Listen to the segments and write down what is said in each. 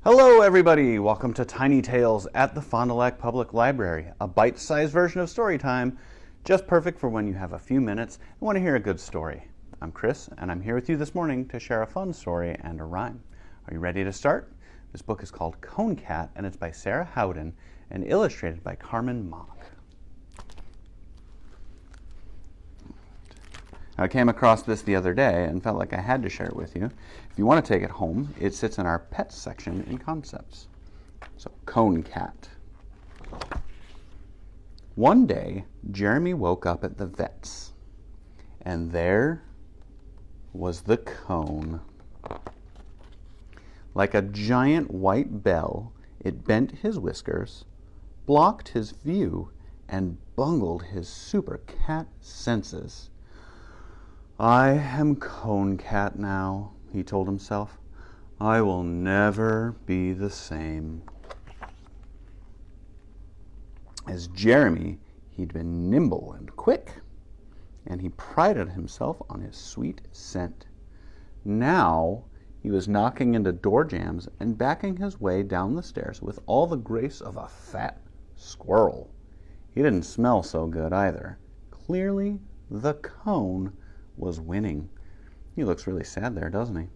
Hello everybody! Welcome to Tiny Tales at the Fond du Lac Public Library, a bite-sized version of story time, just perfect for when you have a few minutes and want to hear a good story. I'm Chris, and I'm here with you this morning to share a fun story and a rhyme. Are you ready to start? This book is called Cone Cat, and it's by Sarah Howden and illustrated by Carmen Mock. I came across this the other day and felt like I had to share it with you. If you want to take it home, it sits in our pets section in Concepts. So, Cone Cat. One day, Jeremy woke up at the vet's, and there was the cone. Like a giant white bell, it bent his whiskers, blocked his view, and bungled his super cat senses. I am Cone Cat now, he told himself. I will never be the same. As Jeremy, he'd been nimble and quick, and he prided himself on his sweet scent. Now he was knocking into door jambs and backing his way down the stairs with all the grace of a fat squirrel. He didn't smell so good either. Clearly, the cone was winning. He looks really sad there, doesn't he?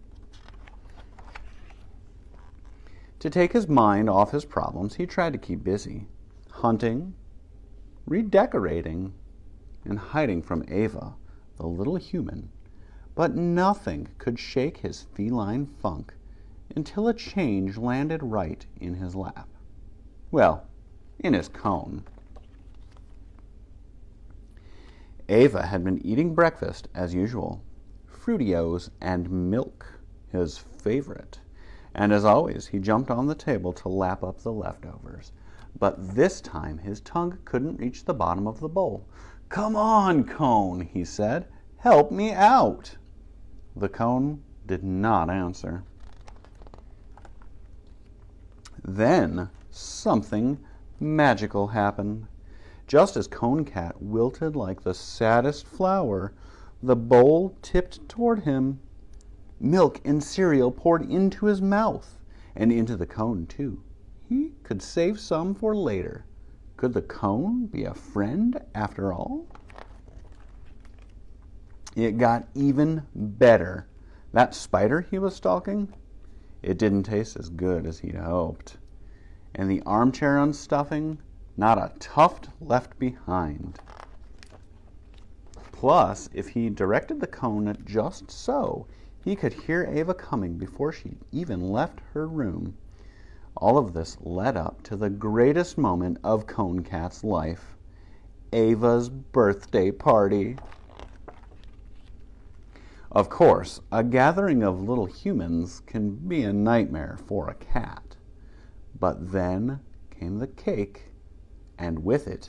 To take his mind off his problems, he tried to keep busy, hunting, redecorating, and hiding from Ava, the little human. But nothing could shake his feline funk until a change landed right in his lap. Well, in his cone. Ava had been eating breakfast as usual, Fruitios and milk, his favorite. And as always, he jumped on the table to lap up the leftovers. But this time his tongue couldn't reach the bottom of the bowl. "Come on, Cone," he said. "Help me out." The cone did not answer. Then something magical happened. Just as Cone Cat wilted like the saddest flower, the bowl tipped toward him. Milk and cereal poured into his mouth, and into the cone, too. He could save some for later. Could the cone be a friend after all? It got even better. That spider he was stalking, it didn't taste as good as he'd hoped. And the armchair unstuffing, not a tuft left behind. Plus, if he directed the cone just so, he could hear Ava coming before she even left her room. All of this led up to the greatest moment of Cone Cat's life, Ava's birthday party. Of course, a gathering of little humans can be a nightmare for a cat. But then came the cake, and with it,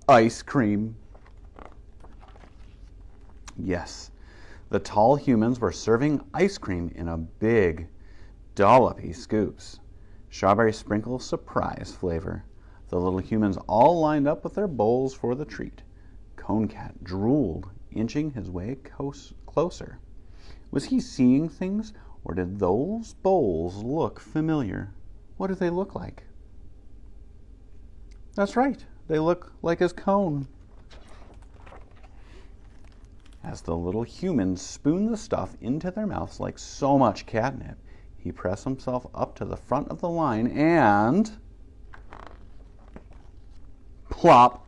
ice cream. Yes, the tall humans were serving ice cream in a big, dollopy scoops. Strawberry sprinkle surprise flavor. The little humans all lined up with their bowls for the treat. Cone Cat drooled, inching his way closer. Was he seeing things, or did those bowls look familiar? What do they look like? That's right, they look like his cone. As the little humans spooned the stuff into their mouths like so much catnip, he pressed himself up to the front of the line and... plop!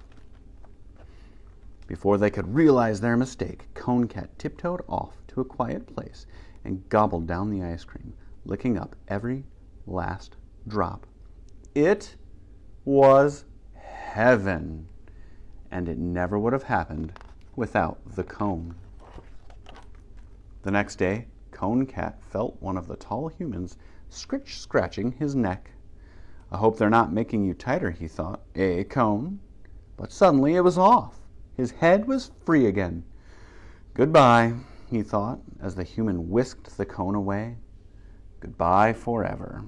Before they could realize their mistake, Cone Cat tiptoed off to a quiet place and gobbled down the ice cream, licking up every last drop. It was heaven, and it never would have happened without the cone. The next day, Cone Cat felt one of the tall humans scratching his neck. I hope they're not making you tighter, he thought. Cone? But suddenly it was off. His head was free again. Goodbye, he thought, as the human whisked the cone away. Goodbye forever.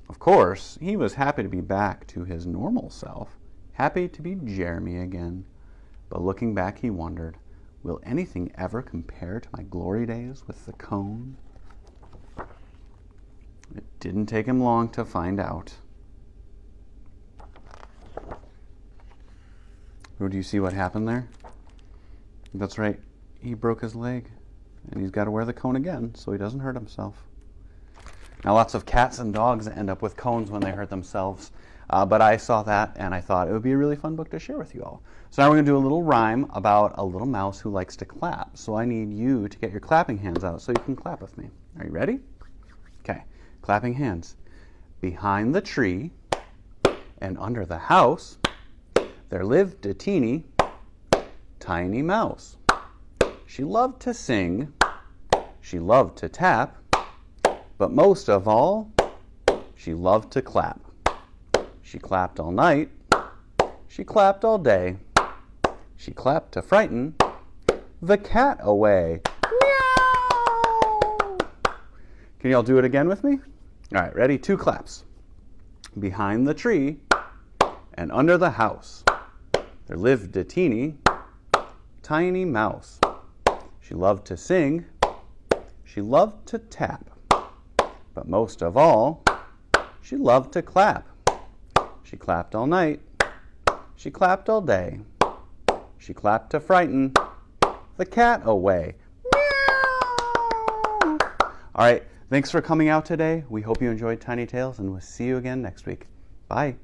Of course, he was happy to be back to his normal self, happy to be Jeremy again. But looking back, he wondered, will anything ever compare to my glory days with the cone? It didn't take him long to find out. Oh, do you see what happened there? That's right, he broke his leg, and he's got to wear the cone again so he doesn't hurt himself. Now, lots of cats and dogs end up with cones when they hurt themselves, but I saw that and I thought it would be a really fun book to share with you all. So now we're going to do a little rhyme about a little mouse who likes to clap. So I need you to get your clapping hands out so you can clap with me. Are you ready? Okay, clapping hands. Behind the tree and under the house, there lived a teeny tiny mouse. She loved to sing, she loved to tap, but most of all, she loved to clap. She clapped all night, she clapped all day, she clapped to frighten the cat away. Meow! Can you all do it again with me? All right, ready? 2 claps. Behind the tree and under the house, there lived a teeny tiny mouse. She loved to sing, she loved to tap, but most of all, she loved to clap. She clapped all night, she clapped all day, she clapped to frighten the cat away. Meow! All right, thanks for coming out today. We hope you enjoyed Tiny Tales, and we'll see you again next week. Bye.